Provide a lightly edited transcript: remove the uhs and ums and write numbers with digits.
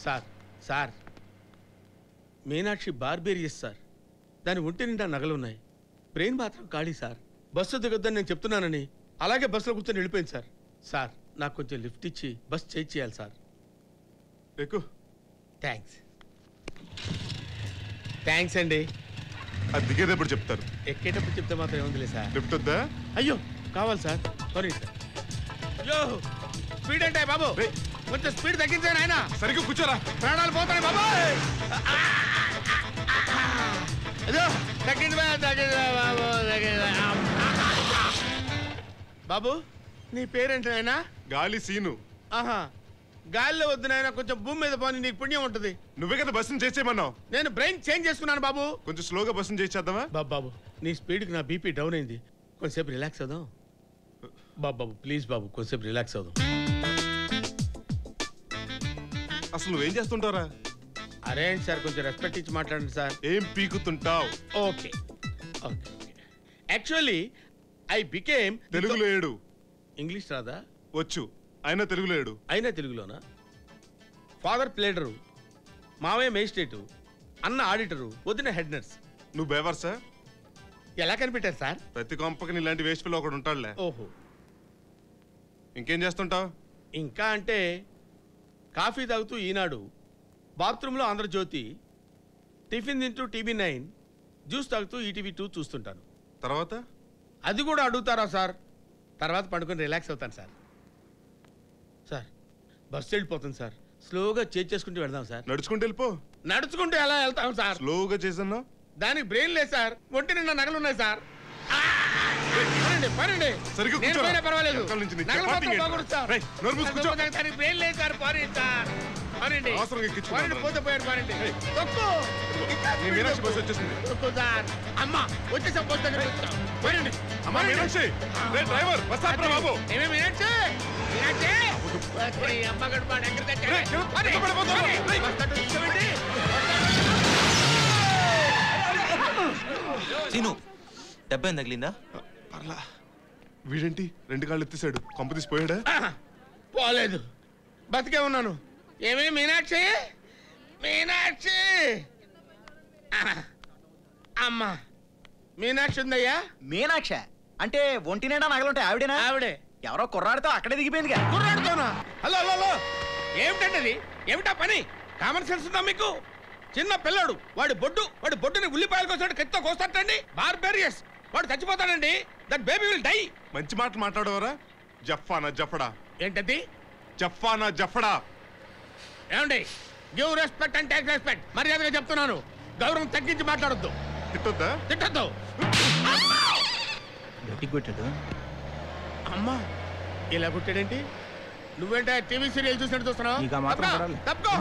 Sir sir Meenakshi barbarous sir. దాని ఒంటి నిండా నగలున్నాయి, బ్రెయిన్ మాత్రం ఖాళీ సార్. బస్సు దిగొద్దని నేను చెప్తున్నానని అలాగే బస్సులో కూర్చొని వెళ్ళిపోయింది సార్. సార్ నాకు కొంచెం లిఫ్ట్ ఇచ్చి బస్ చేయాలి సార్. ఎక్కు. థ్యాంక్స్ థ్యాంక్స్ అండి. అది దిగేటప్పుడు చెప్తారు, ఎక్కేటప్పుడు చెప్తే మాత్రం ఏముందిలే సార్. లిఫ్ట్ వద్దా? అయ్యో కావాలి సార్. Sorry sir. అయ్యో స్పీడ్ అంటే బాబు, కొంచెం స్పీడ్ తగ్గించాను ఆయన. సరిగ్గా కూర్చోరా, ప్రాణాలు పోతాయి బాబు. అదో తగ్గింది బాబు, బాబు నీ పేరేంటి నాయనా? గాలి సీను. ఆహా, గాలిలో వద్దు నాయన, కొంచెం భూమి మీద పోనీ, నీకు పుణ్యం ఉంటుంది. నువ్వే కదా బస్సును చేసేయమన్నావు. నేను బ్రెయిన్ చేంజ్ చేసుకున్నాను బాబు. కొంచెం స్లోగా బస్సును చేసేద్దామా? బాబు నీ స్పీడ్కి నా బీపీ డౌన్ అయింది, కొంచెంసేపు రిలాక్స్ అవుదాం. బాబు ప్లీజ్ బాబు, కొంచెంసేపు రిలాక్స్ అవుదాం. అసలు నువ్వేం చేస్తుంటావురా? అరే సార్ కొంచెం రెస్పెక్ట్ ఇచ్చి మాట్లాడండి సార్. ఏం పీకుతుంటావు? Okay okay. Actually I became. తెలుగులో ఏడు. ఇంగ్లీష్ రాదా? వచ్చు, అయినా తెలుగులో ఏడు. అయినా తెలుగులోనా? ఫాదర్ ప్లేడరు, మావయ్య మేజిస్ట్రేటు, అన్న ఆడిటరు, వదిన హెడ్ నర్స్. నువ్వు బేవర్సా? ఎలా కనిపెట్టారు సార్? ప్రతి కొంపకి ఇలాంటి వేస్ట్ పిల్ల ఒకడు ఉంటాడులే. ఓహో. ఇంకేం చేస్తుంటావు? ఇంకా అంటే కాఫీ తాగుతూ ఈనాడు, బాత్రూంలో ఆంధ్రజ్యోతి, టిఫిన్ తింటూ TV9, జ్యూస్ తాగుతూ ETV2 చూస్తుంటాను. తర్వాత? అది కూడా అడుగుతారా సార్? తర్వాత పండుకొని రిలాక్స్ అవుతాను సార్. సార్ బస్సు వెళ్ళిపోతుంది సార్, స్లోగా చేసుకుంటూ వెళ్దాం సార్. నడుచుకుంటూ వెళ్ళిపో. నడుచుకుంటూ ఎలా వెళ్తాం సార్? స్లోగా చేసన్నా. దానికి బ్రెయిన్ లేదు సార్, ఒంటి నిండా నగలు ఉన్నాయి సార్. పర్వాలేదు, బ్రెయిన్ లేదు సార్. పోతే పోయారు పారండి. అమ్మా వచ్చేసాం బస్ దగ్గర. మీనాక్షి డబ్బా తగిలిందా? పర్లా. వీడేంటి 2 కాళ్ళు ఎత్తేసాడు, కొంప తీసిపోయాడా? పోలేదు, బతికే ఉన్నాను. ఏమే మీనాక్షి, మీనాక్షి అమ్మా. మీనాక్షి ఉందయ్యా? మీనాక్ష అంటే ఒంటి నిండా నగలుంటాయి ఆవిడేనా? ఆవిడే. ఎవరో కుర్రాడితో అక్కడే దిగిపోయిందిగా. కుర్రాడితోనా? హలో హలో, ఏమిటండి ఏమిటా పని? కామన్ సెన్స్ ఉందా మీకు? చిన్న పిల్లడు, వాడి బొడ్డుని ఉల్లిపాయలు కోసాడు, కత్తితో కోస్తాడండి. బార్బేరియస్, వాడు చచ్చిపోతాడండి. That baby will die. మంచి మాట మాట్లాడవరా? జఫానా జఫడా. ఏంటది? జఫానా జఫడా. ఏమండి, give respect and take respect. మర్యాదగా చెప్తున్నాను, గౌరవం తగ్గించి మాట్లాడొద్దు. తిట్టొద్దా? తిట్టొద్దు. కొట్టాడు. అమ్మా ఇలా కొట్టాడేంటి? నువ్వేంటే టీవీ సీరియల్ చూసినట్టు చూస్తున్నావు? తప్పుకో.